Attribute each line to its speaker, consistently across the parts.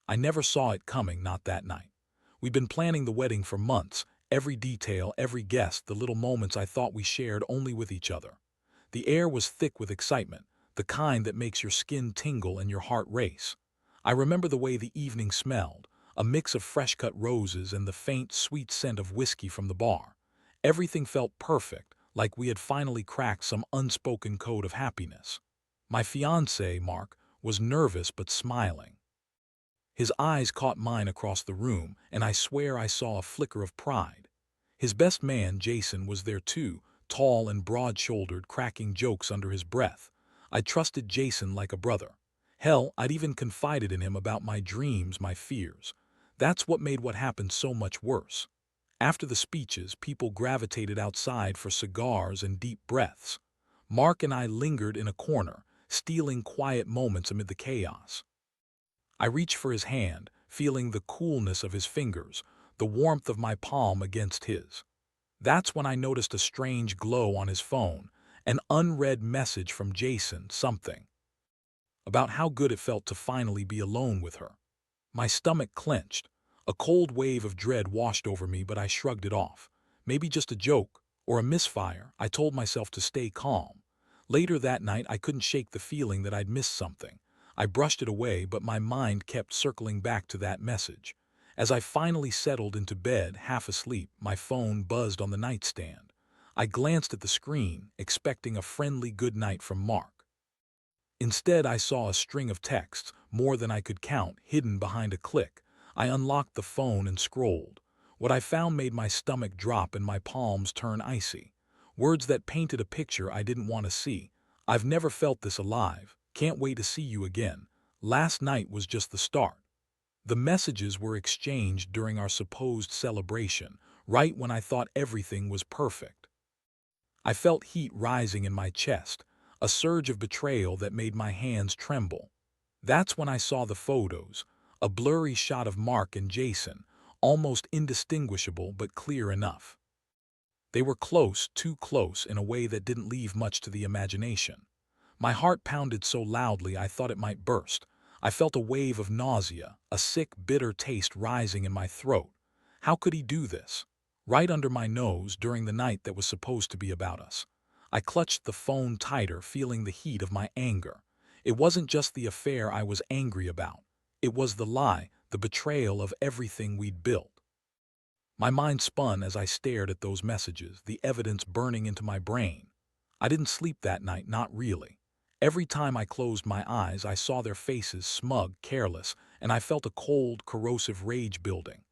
Speaker 1: I never saw it coming, not that night. We'd been planning the wedding for months, every detail, every guest, the little moments I thought we shared only with each other. The air was thick with excitement, the kind that makes your skin tingle and your heart race. I remember the way the evening smelled, a mix of fresh-cut roses and the faint, sweet scent of whiskey from the bar. Everything felt perfect, like we had finally cracked some unspoken code of happiness. My fiancé, Mark, was nervous but smiling. His eyes caught mine across the room, and I swear I saw a flicker of pride. His best man, Jason, was there too, tall and broad-shouldered, cracking jokes under his breath. I trusted Jason like a brother. Hell, I'd even confided in him about my dreams, my fears. That's what made what happened so much worse. After the speeches, people gravitated outside for cigars and deep breaths. Mark and I lingered in a corner, stealing quiet moments amid the chaos. I reached for his hand, feeling the coolness of his fingers, the warmth of my palm against his. That's when I noticed a strange glow on his phone, an unread message from Jason, something about how good it felt to finally be alone with her. My stomach clenched. A cold wave of dread washed over me, but I shrugged it off. Maybe just a joke, or a misfire. I told myself to stay calm. Later that night, I couldn't shake the feeling that I'd missed something. I brushed it away, but my mind kept circling back to that message. As I finally settled into bed, half asleep, my phone buzzed on the nightstand. I glanced at the screen, expecting a friendly goodnight from Mark. Instead, I saw a string of texts, more than I could count, hidden behind a click. I unlocked the phone and scrolled. What I found made my stomach drop and my palms turn icy. Words that painted a picture I didn't want to see. I've never felt this alive. Can't wait to see you again. Last night was just the start. The messages were exchanged during our supposed celebration, right when I thought everything was perfect. I felt heat rising in my chest, a surge of betrayal that made my hands tremble. That's when I saw the photos, a blurry shot of Mark and Jason, almost indistinguishable but clear enough. They were close, too close, in a way that didn't leave much to the imagination. My heart pounded so loudly I thought it might burst. I felt a wave of nausea, a sick, bitter taste rising in my throat. How could he do this? Right under my nose during the night that was supposed to be about us. I clutched the phone tighter, feeling the heat of my anger. It wasn't just the affair I was angry about. It was the lie, the betrayal of everything we'd built. My mind spun as I stared at those messages, the evidence burning into my brain. I didn't sleep that night, not really. Every time I closed my eyes, I saw their faces, smug, careless, and I felt a cold, corrosive rage building.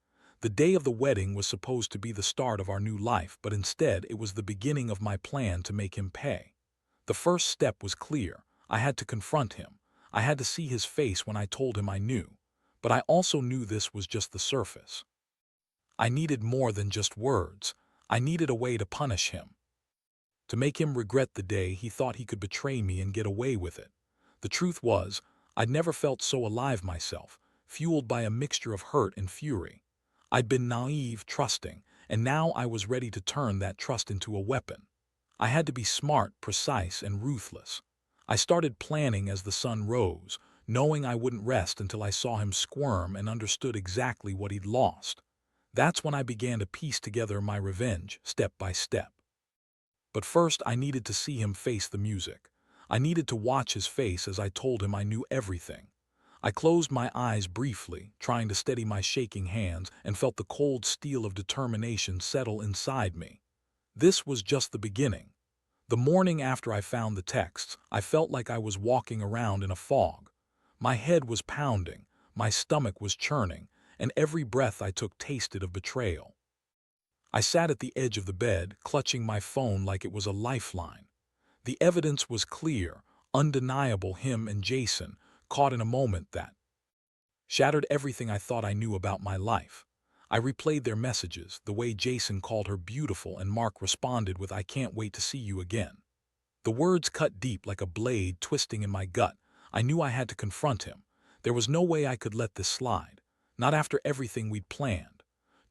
Speaker 1: The day of the wedding was supposed to be the start of our new life, but instead it was the beginning of my plan to make him pay. The first step was clear. I had to confront him. I had to see his face when I told him I knew. But I also knew this was just the surface. I needed more than just words. I needed a way to punish him. To make him regret the day he thought he could betray me and get away with it. The truth was, I'd never felt so alive myself, fueled by a mixture of hurt and fury. I'd been naive, trusting, and now I was ready to turn that trust into a weapon. I had to be smart, precise, and ruthless. I started planning as the sun rose, knowing I wouldn't rest until I saw him squirm and understood exactly what he'd lost. That's when I began to piece together my revenge, step by step. But first, I needed to see him face the music. I needed to watch his face as I told him I knew everything. I closed my eyes briefly, trying to steady my shaking hands, and felt the cold steel of determination settle inside me. This was just the beginning. The morning after I found the texts, I felt like I was walking around in a fog. My head was pounding, my stomach was churning, and every breath I took tasted of betrayal. I sat at the edge of the bed, clutching my phone like it was a lifeline. The evidence was clear, undeniable. Him and Jason, caught in a moment that shattered everything I thought I knew about my life. I replayed their messages, the way Jason called her beautiful and Mark responded with "I can't wait to see you again." The words cut deep like a blade twisting in my gut. I knew I had to confront him. There was no way I could let this slide, not after everything we'd planned.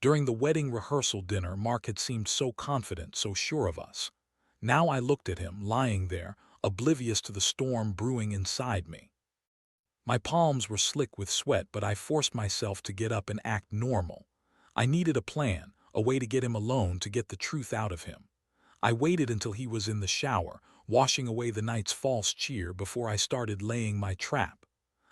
Speaker 1: During the wedding rehearsal dinner, Mark had seemed so confident, so sure of us. Now I looked at him, lying there, oblivious to the storm brewing inside me. My palms were slick with sweat, but I forced myself to get up and act normal. I needed a plan, a way to get him alone, to get the truth out of him. I waited until he was in the shower, washing away the night's false cheer, before I started laying my trap.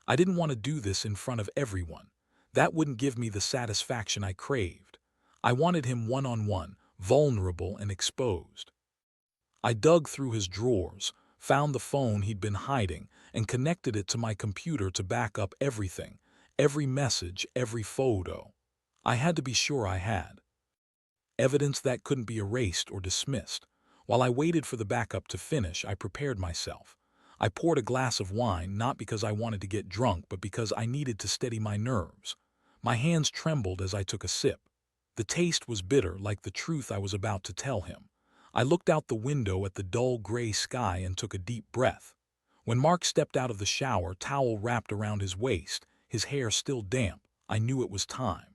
Speaker 1: I didn't want to do this in front of everyone. That wouldn't give me the satisfaction I craved. I wanted him one-on-one, vulnerable and exposed. I dug through his drawers, found the phone he'd been hiding, and connected it to my computer to back up everything, every message, every photo. I had to be sure I had evidence that couldn't be erased or dismissed. While I waited for the backup to finish, I prepared myself. I poured a glass of wine, not because I wanted to get drunk, but because I needed to steady my nerves. My hands trembled as I took a sip. The taste was bitter, like the truth I was about to tell him. I looked out the window at the dull gray sky and took a deep breath. When Mark stepped out of the shower, towel wrapped around his waist, his hair still damp, I knew it was time.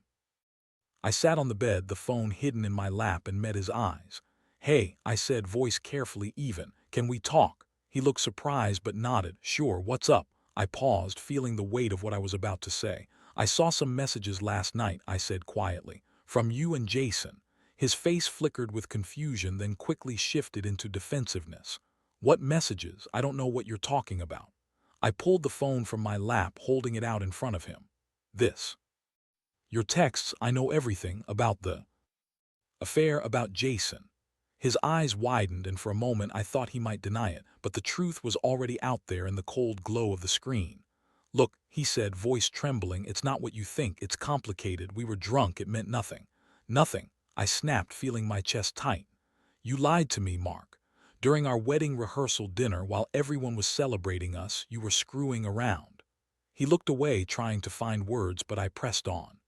Speaker 1: I sat on the bed, the phone hidden in my lap, and met his eyes. "Hey," I said, voice carefully even. "Can we talk?" He looked surprised but nodded. "Sure, what's up?" I paused, feeling the weight of what I was about to say. "I saw some messages last night," I said quietly. "From you and Jason." His face flickered with confusion, then quickly shifted into defensiveness. "What messages? I don't know what you're talking about." I pulled the phone from my lap, holding it out in front of him. "This. Your texts. I know everything about the affair, about Jason." His eyes widened, and for a moment I thought he might deny it, but the truth was already out there in the cold glow of the screen. "Look," he said, voice trembling, "it's not what you think. It's complicated. We were drunk. It meant nothing." "Nothing," I snapped, feeling my chest tight. "You lied to me, Mark. During our wedding rehearsal dinner, while everyone was celebrating us, you were screwing around." He looked away, trying to find words, but I pressed on.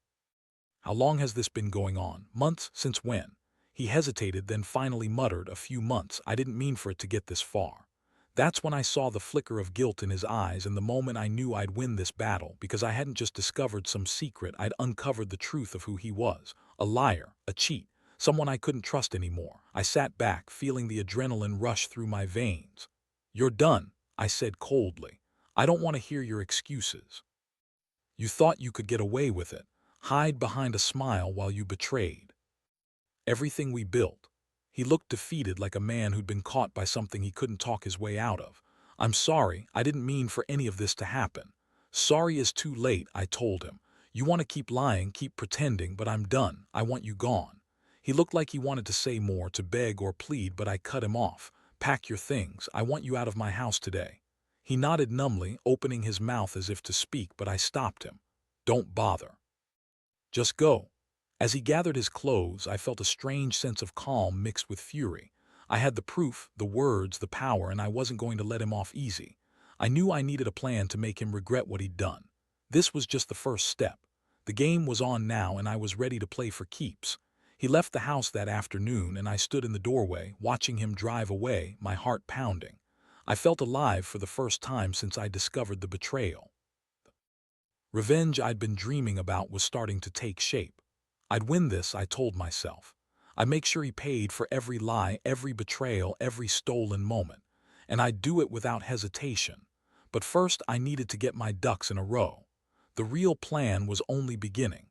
Speaker 1: "How long has this been going on? Months? Since when?" He hesitated, then finally muttered, "A few months. I didn't mean for it to get this far." That's when I saw the flicker of guilt in his eyes, and the moment I knew I'd win this battle, because I hadn't just discovered some secret, I'd uncovered the truth of who he was. A liar, a cheat, someone I couldn't trust anymore. I sat back, feeling the adrenaline rush through my veins. "You're done," I said coldly. "I don't want to hear your excuses. You thought you could get away with it, hide behind a smile while you betrayed everything we built." He looked defeated, like a man who'd been caught by something he couldn't talk his way out of. "I'm sorry, I didn't mean for any of this to happen." "Sorry is too late," I told him. "You want to keep lying, keep pretending, but I'm done. I want you gone." He looked like he wanted to say more, to beg or plead, but I cut him off. "Pack your things. I want you out of my house today." He nodded numbly, opening his mouth as if to speak, but I stopped him. "Don't bother. Just go." As he gathered his clothes, I felt a strange sense of calm mixed with fury. I had the proof, the words, the power, and I wasn't going to let him off easy. I knew I needed a plan to make him regret what he'd done. This was just the first step. The game was on now, and I was ready to play for keeps. He left the house that afternoon, and I stood in the doorway, watching him drive away, my heart pounding. I felt alive for the first time since I discovered the betrayal. Revenge I'd been dreaming about was starting to take shape. I'd win this, I told myself. I'd make sure he paid for every lie, every betrayal, every stolen moment. And I'd do it without hesitation. But first, I needed to get my ducks in a row. The real plan was only beginning.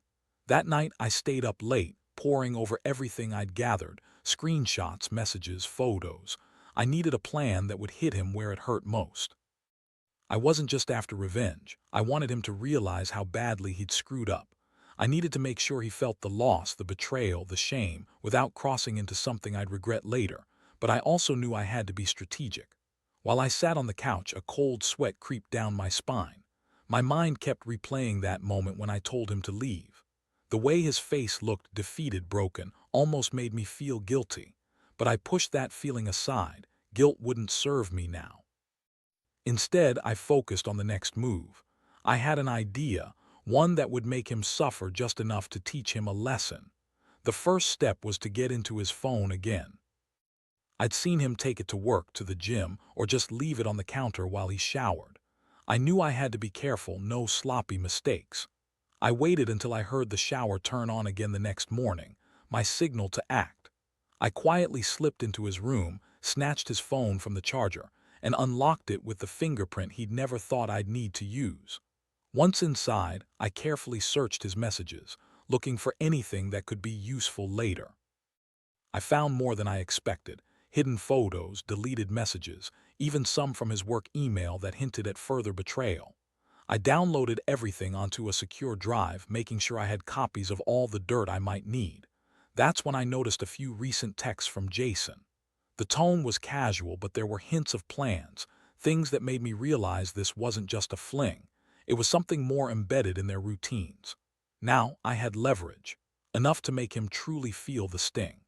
Speaker 1: That night, I stayed up late, poring over everything I'd gathered, screenshots, messages, photos. I needed a plan that would hit him where it hurt most. I wasn't just after revenge. I wanted him to realize how badly he'd screwed up. I needed to make sure he felt the loss, the betrayal, the shame, without crossing into something I'd regret later. But I also knew I had to be strategic. While I sat on the couch, a cold sweat creeped down my spine. My mind kept replaying that moment when I told him to leave. The way his face looked, defeated, broken, almost made me feel guilty. But I pushed that feeling aside. Guilt wouldn't serve me now. Instead, I focused on the next move. I had an idea, one that would make him suffer just enough to teach him a lesson. The first step was to get into his phone again. I'd seen him take it to work, to the gym, or just leave it on the counter while he showered. I knew I had to be careful, no sloppy mistakes. I waited until I heard the shower turn on again the next morning, my signal to act. I quietly slipped into his room, snatched his phone from the charger, and unlocked it with the fingerprint he'd never thought I'd need to use. Once inside, I carefully searched his messages, looking for anything that could be useful later. I found more than I expected: hidden photos, deleted messages, even some from his work email that hinted at further betrayal. I downloaded everything onto a secure drive, making sure I had copies of all the dirt I might need. That's when I noticed a few recent texts from Jason. The tone was casual, but there were hints of plans, things that made me realize this wasn't just a fling. It was something more embedded in their routines. Now I had leverage, enough to make him truly feel the sting.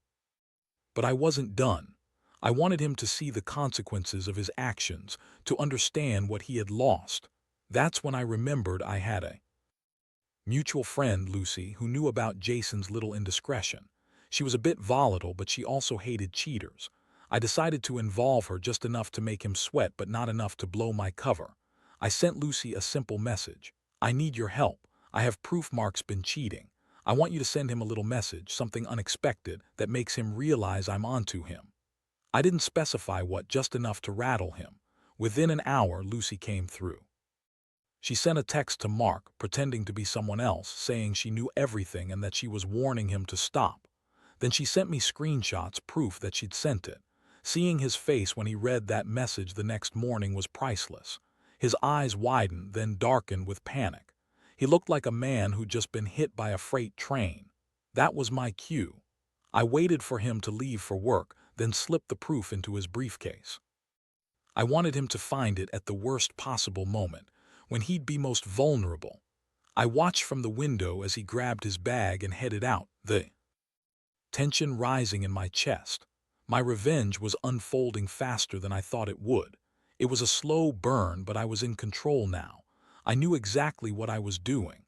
Speaker 1: But I wasn't done. I wanted him to see the consequences of his actions, to understand what he had lost. That's when I remembered I had a mutual friend, Lucy, who knew about Jason's little indiscretion. She was a bit volatile, but she also hated cheaters. I decided to involve her just enough to make him sweat, but not enough to blow my cover. I sent Lucy a simple message: "I need your help. I have proof Mark's been cheating. I want you to send him a little message, something unexpected, that makes him realize I'm onto him." I didn't specify what, just enough to rattle him. Within an hour, Lucy came through. She sent a text to Mark, pretending to be someone else, saying she knew everything and that she was warning him to stop. Then she sent me screenshots, proof that she'd sent it. Seeing his face when he read that message the next morning was priceless. His eyes widened, then darkened with panic. He looked like a man who'd just been hit by a freight train. That was my cue. I waited for him to leave for work, then slipped the proof into his briefcase. I wanted him to find it at the worst possible moment, when he'd be most vulnerable. I watched from the window as he grabbed his bag and headed out, the tension rising in my chest. My revenge was unfolding faster than I thought it would. It was a slow burn, but I was in control now. I knew exactly what I was doing.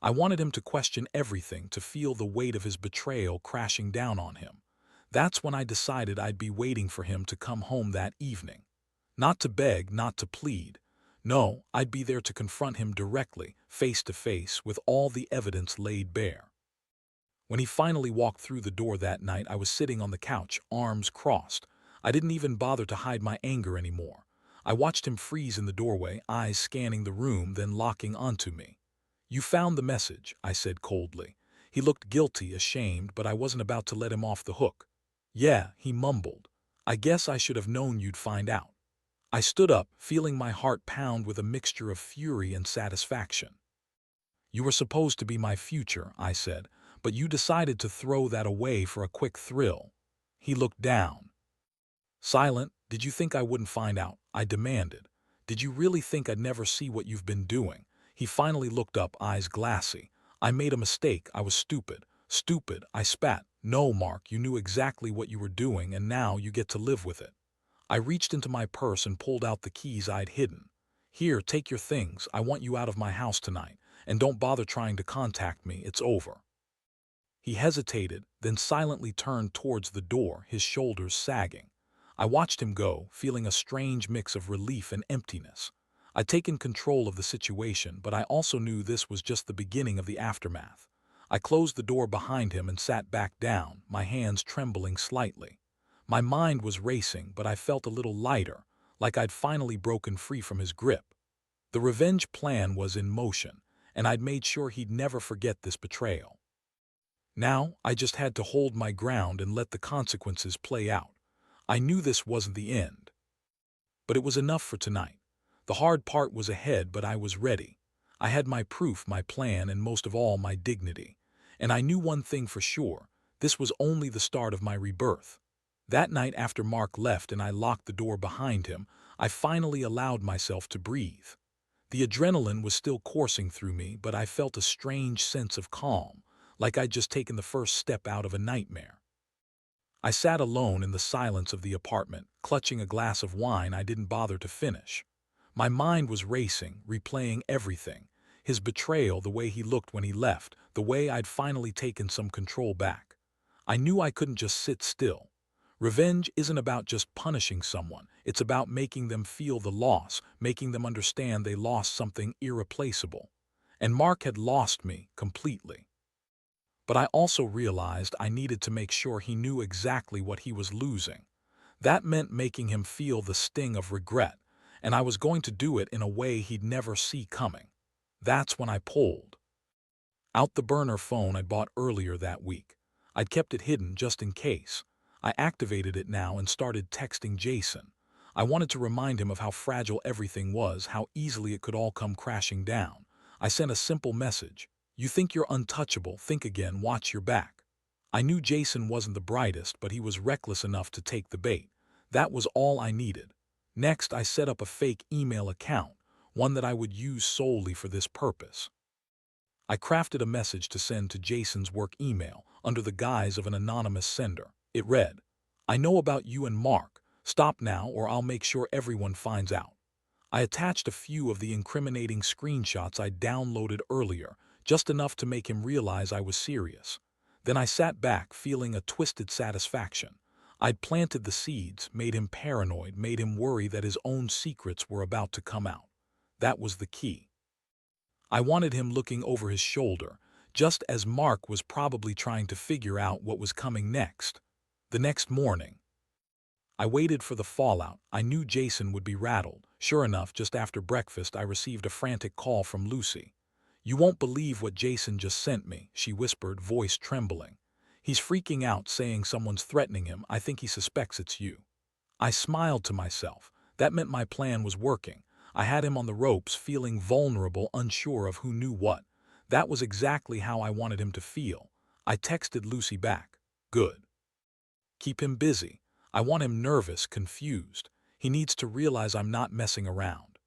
Speaker 1: I wanted him to question everything, to feel the weight of his betrayal crashing down on him. That's when I decided I'd be waiting for him to come home that evening. Not to beg, not to plead. No, I'd be there to confront him directly, face to face, with all the evidence laid bare. When he finally walked through the door that night, I was sitting on the couch, arms crossed. I didn't even bother to hide my anger anymore. I watched him freeze in the doorway, eyes scanning the room, then locking onto me. "You found the message," I said coldly. He looked guilty, ashamed, but I wasn't about to let him off the hook. "Yeah," he mumbled. "I guess I should have known you'd find out." I stood up, feeling my heart pound with a mixture of fury and satisfaction. "You were supposed to be my future," I said, "but you decided to throw that away for a quick thrill." He looked down. "Silent, did you think I wouldn't find out?" I demanded. "Did you really think I'd never see what you've been doing?" He finally looked up, eyes glassy. "I made a mistake. I was stupid. Stupid," I spat. "No, Mark, you knew exactly what you were doing, and now you get to live with it." I reached into my purse and pulled out the keys I'd hidden. "Here, take your things. I want you out of my house tonight. And don't bother trying to contact me. It's over." He hesitated, then silently turned towards the door, his shoulders sagging. I watched him go, feeling a strange mix of relief and emptiness. I'd taken control of the situation, but I also knew this was just the beginning of the aftermath. I closed the door behind him and sat back down, my hands trembling slightly. My mind was racing, but I felt a little lighter, like I'd finally broken free from his grip. The revenge plan was in motion, and I'd made sure he'd never forget this betrayal. Now, I just had to hold my ground and let the consequences play out. I knew this wasn't the end. But it was enough for tonight. The hard part was ahead, but I was ready. I had my proof, my plan, and most of all, my dignity. And I knew one thing for sure: this was only the start of my rebirth. That night, after Mark left and I locked the door behind him, I finally allowed myself to breathe. The adrenaline was still coursing through me, but I felt a strange sense of calm, like I'd just taken the first step out of a nightmare. I sat alone in the silence of the apartment, clutching a glass of wine I didn't bother to finish. My mind was racing, replaying everything: his betrayal, the way he looked when he left, the way I'd finally taken some control back. I knew I couldn't just sit still. Revenge isn't about just punishing someone. It's about making them feel the loss, making them understand they lost something irreplaceable. And Mark had lost me completely. But I also realized I needed to make sure he knew exactly what he was losing. That meant making him feel the sting of regret, and I was going to do it in a way he'd never see coming. That's when I pulled out the burner phone I'd bought earlier that week. I'd kept it hidden just in case. I activated it now and started texting Jason. I wanted to remind him of how fragile everything was, how easily it could all come crashing down. I sent a simple message. You think you're untouchable, think again, watch your back. I knew Jason wasn't the brightest, but he was reckless enough to take the bait. That was all I needed. Next, I set up a fake email account, one that I would use solely for this purpose. I crafted a message to send to Jason's work email under the guise of an anonymous sender. It read, "I know about you and Mark. Stop now or I'll make sure everyone finds out." I attached a few of the incriminating screenshots I downloaded earlier, just enough to make him realize I was serious. Then I sat back, feeling a twisted satisfaction. I'd planted the seeds, made him paranoid, made him worry that his own secrets were about to come out. That was the key. I wanted him looking over his shoulder, just as Mark was probably trying to figure out what was coming next. The next morning, I waited for the fallout. I knew Jason would be rattled. Sure enough, just after breakfast, I received a frantic call from Lucy. "You won't believe what Jason just sent me," she whispered, voice trembling. "He's freaking out, saying someone's threatening him. I think he suspects it's you." I smiled to myself. That meant my plan was working. I had him on the ropes, feeling vulnerable, unsure of who knew what. That was exactly how I wanted him to feel. I texted Lucy back. "Good. Keep him busy. I want him nervous, confused. He needs to realize I'm not messing around."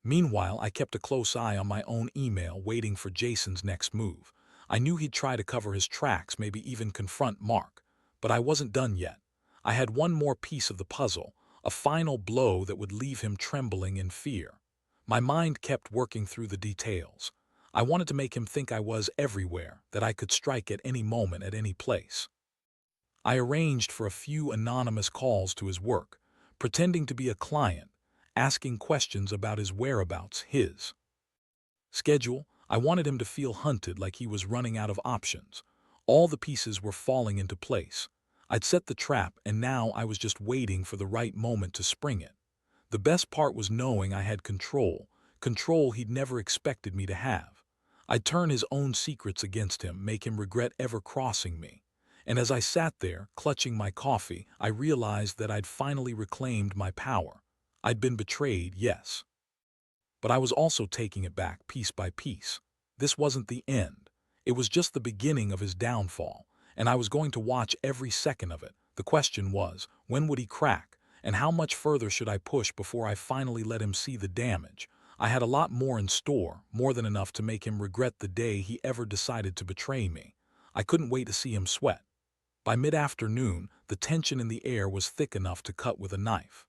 Speaker 1: Meanwhile, I kept a close eye on my own email, waiting for Jason's next move. I knew he'd try to cover his tracks, maybe even confront Mark. But I wasn't done yet. I had one more piece of the puzzle, a final blow that would leave him trembling in fear. My mind kept working through the details. I wanted to make him think I was everywhere, that I could strike at any moment, at any place. I arranged for a few anonymous calls to his work, pretending to be a client, asking questions about his whereabouts, his schedule. I wanted him to feel hunted, like he was running out of options. All the pieces were falling into place. I'd set the trap, and now I was just waiting for the right moment to spring it. The best part was knowing I had control he'd never expected me to have. I'd turn his own secrets against him, make him regret ever crossing me. And as I sat there, clutching my coffee, I realized that I'd finally reclaimed my power. I'd been betrayed, yes. But I was also taking it back piece by piece. This wasn't the end. It was just the beginning of his downfall, and I was going to watch every second of it. The question was, when would he crack, and how much further should I push before I finally let him see the damage? I had a lot more in store, more than enough to make him regret the day he ever decided to betray me. I couldn't wait to see him sweat. By mid-afternoon, the tension in the air was thick enough to cut with a knife.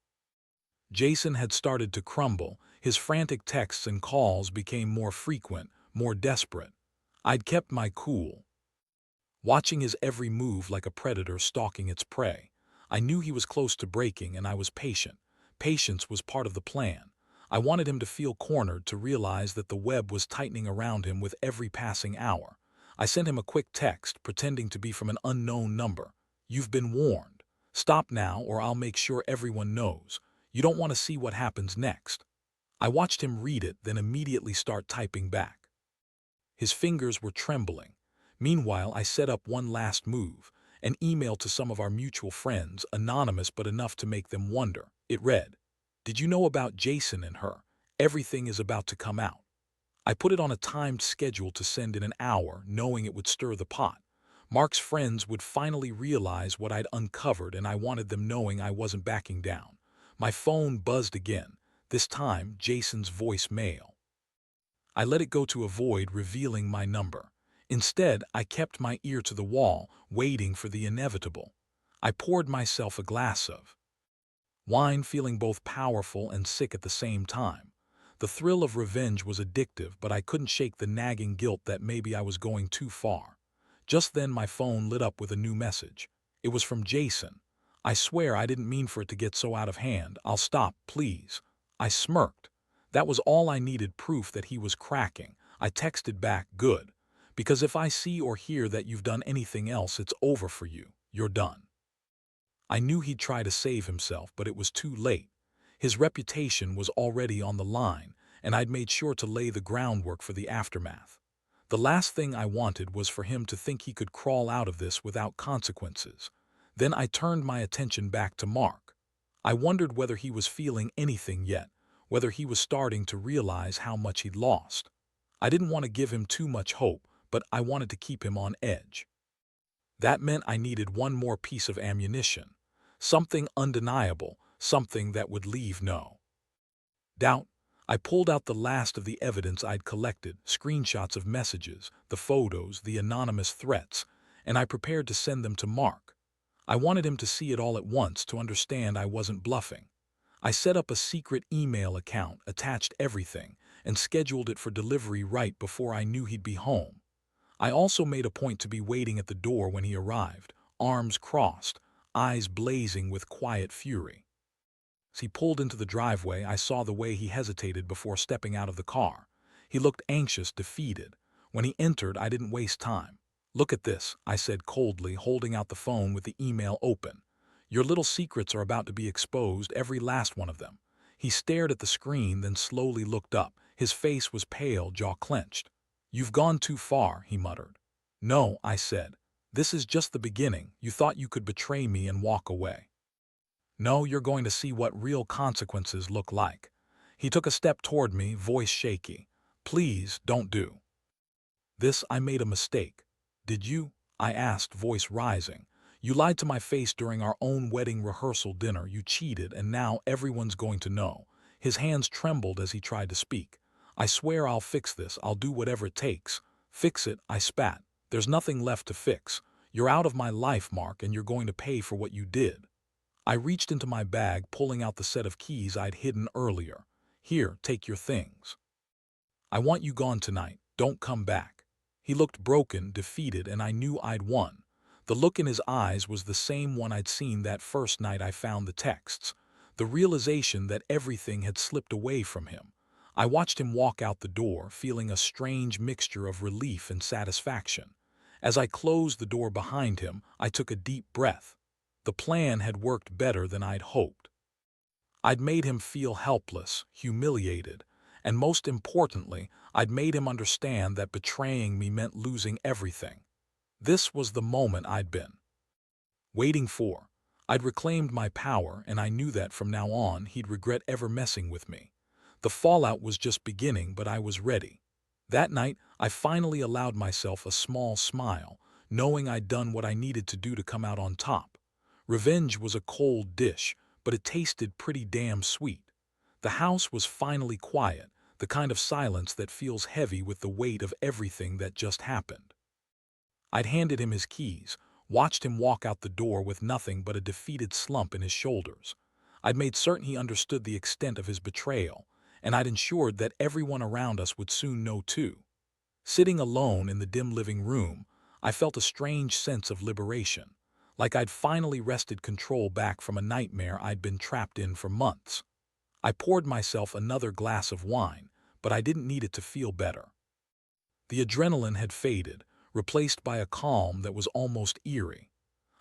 Speaker 1: Jason had started to crumble. His frantic texts and calls became more frequent, more desperate. I'd kept my cool, watching his every move like a predator stalking its prey. I knew he was close to breaking, and I was patient. Patience was part of the plan. I wanted him to feel cornered, to realize that the web was tightening around him with every passing hour. I sent him a quick text, pretending to be from an unknown number. "You've been warned. Stop now or I'll make sure everyone knows. You don't want to see what happens next." I watched him read it, then immediately start typing back. His fingers were trembling. Meanwhile, I set up one last move, an email to some of our mutual friends, anonymous but enough to make them wonder. It read, "Did you know about Jason and her? Everything is about to come out." I put it on a timed schedule to send in an hour, knowing it would stir the pot. Mark's friends would finally realize what I'd uncovered, and I wanted them knowing I wasn't backing down. My phone buzzed again, this time Jason's voicemail. I let it go to avoid revealing my number. Instead, I kept my ear to the wall, waiting for the inevitable. I poured myself a glass of wine, feeling both powerful and sick at the same time. The thrill of revenge was addictive, but I couldn't shake the nagging guilt that maybe I was going too far. Just then my phone lit up with a new message. It was from Jason. "I swear I didn't mean for it to get so out of hand. I'll stop, please." I smirked. That was all I needed, proof that he was cracking. I texted back, "Good. Because if I see or hear that you've done anything else, it's over for you. You're done." I knew he'd try to save himself, but it was too late. His reputation was already on the line, and I'd made sure to lay the groundwork for the aftermath. The last thing I wanted was for him to think he could crawl out of this without consequences. Then I turned my attention back to Mark. I wondered whether he was feeling anything yet, whether he was starting to realize how much he'd lost. I didn't want to give him too much hope, but I wanted to keep him on edge. That meant I needed one more piece of ammunition, something undeniable, something that would leave no doubt. I pulled out the last of the evidence I'd collected, screenshots of messages, the photos, the anonymous threats, and I prepared to send them to Mark. I wanted him to see it all at once, to understand I wasn't bluffing. I set up a secret email account, attached everything, and scheduled it for delivery right before I knew he'd be home. I also made a point to be waiting at the door when he arrived, arms crossed, eyes blazing with quiet fury. As he pulled into the driveway, I saw the way he hesitated before stepping out of the car. He looked anxious, defeated. When he entered, I didn't waste time. "Look at this," I said coldly, holding out the phone with the email open. "Your little secrets are about to be exposed, every last one of them." He stared at the screen, then slowly looked up. His face was pale, jaw clenched. "You've gone too far," he muttered. "No," I said. "This is just the beginning. You thought you could betray me and walk away. No, you're going to see what real consequences look like." He took a step toward me, voice shaky. "Please, don't do this. I made a mistake." "Did you?" I asked, voice rising. "You lied to my face during our own wedding rehearsal dinner. You cheated, and now everyone's going to know." His hands trembled as he tried to speak. "I swear I'll fix this. I'll do whatever it takes." "Fix it," I spat. "There's nothing left to fix. You're out of my life, Mark, and you're going to pay for what you did." I reached into my bag, pulling out the set of keys I'd hidden earlier. "Here, take your things. I want you gone tonight. Don't come back." He looked broken, defeated, and I knew I'd won. The look in his eyes was the same one I'd seen that first night I found the texts. The realization that everything had slipped away from him. I watched him walk out the door, feeling a strange mixture of relief and satisfaction. As I closed the door behind him, I took a deep breath. The plan had worked better than I'd hoped. I'd made him feel helpless, humiliated, and most importantly, I'd made him understand that betraying me meant losing everything. This was the moment I'd been waiting for. I'd reclaimed my power, and I knew that from now on he'd regret ever messing with me. The fallout was just beginning, but I was ready. That night, I finally allowed myself a small smile, knowing I'd done what I needed to do to come out on top. Revenge was a cold dish, but it tasted pretty damn sweet. The house was finally quiet, the kind of silence that feels heavy with the weight of everything that just happened. I'd handed him his keys, watched him walk out the door with nothing but a defeated slump in his shoulders. I'd made certain he understood the extent of his betrayal, and I'd ensured that everyone around us would soon know too. Sitting alone in the dim living room, I felt a strange sense of liberation. Like I'd finally wrested control back from a nightmare I'd been trapped in for months. I poured myself another glass of wine, but I didn't need it to feel better. The adrenaline had faded, replaced by a calm that was almost eerie.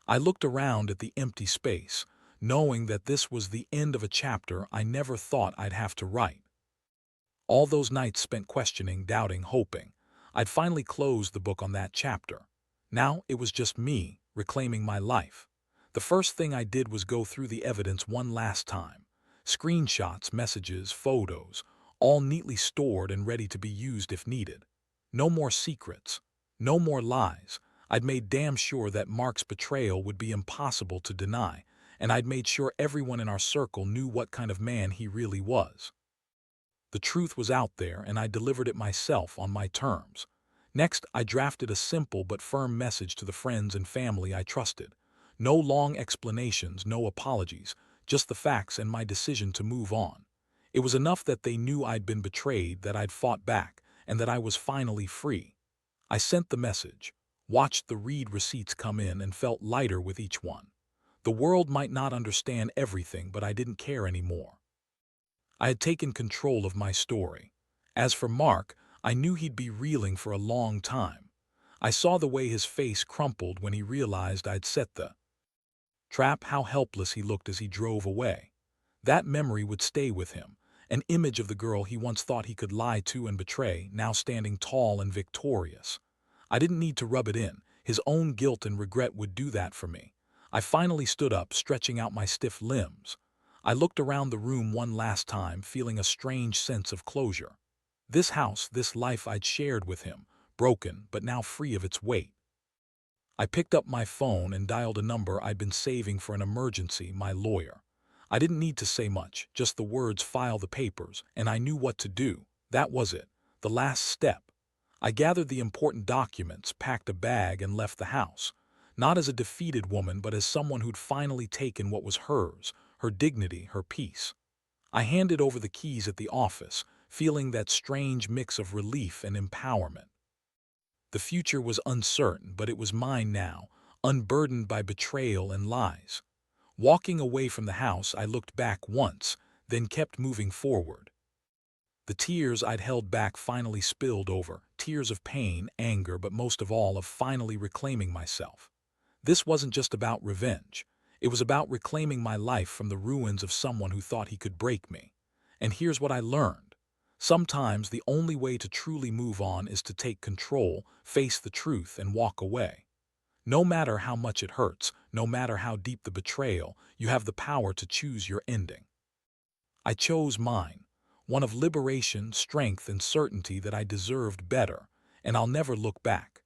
Speaker 1: I looked around at the empty space, knowing that this was the end of a chapter I never thought I'd have to write. All those nights spent questioning, doubting, hoping. I'd finally closed the book on that chapter. Now it was just me, reclaiming my life. The first thing I did was go through the evidence one last time. Screenshots, messages, photos, all neatly stored and ready to be used if needed. No more secrets. No more lies. I'd made damn sure that Mark's betrayal would be impossible to deny, and I'd made sure everyone in our circle knew what kind of man he really was. The truth was out there, and I delivered it myself on my terms. Next, I drafted a simple but firm message to the friends and family I trusted. No long explanations, no apologies, just the facts and my decision to move on. It was enough that they knew I'd been betrayed, that I'd fought back, and that I was finally free. I sent the message, watched the read receipts come in, and felt lighter with each one. The world might not understand everything, but I didn't care anymore. I had taken control of my story. As for Mark, I knew he'd be reeling for a long time. I saw the way his face crumpled when he realized I'd set the trap, how helpless he looked as he drove away. That memory would stay with him, an image of the girl he once thought he could lie to and betray, now standing tall and victorious. I didn't need to rub it in. His own guilt and regret would do that for me. I finally stood up, stretching out my stiff limbs. I looked around the room one last time, feeling a strange sense of closure. This house, this life I'd shared with him, broken but now free of its weight. I picked up my phone and dialed a number I'd been saving for an emergency, my lawyer. I didn't need to say much, just the words "file the papers," and I knew what to do. That was it, the last step. I gathered the important documents, packed a bag, and left the house. Not as a defeated woman, but as someone who'd finally taken what was hers, her dignity, her peace. I handed over the keys at the office, feeling that strange mix of relief and empowerment. The future was uncertain, but it was mine now, unburdened by betrayal and lies. Walking away from the house, I looked back once, then kept moving forward. The tears I'd held back finally spilled over, tears of pain, anger, but most of all of finally reclaiming myself. This wasn't just about revenge. It was about reclaiming my life from the ruins of someone who thought he could break me. And here's what I learned. Sometimes the only way to truly move on is to take control, face the truth, and walk away. No matter how much it hurts, no matter how deep the betrayal, you have the power to choose your ending. I chose mine, one of liberation, strength, and certainty that I deserved better, and I'll never look back.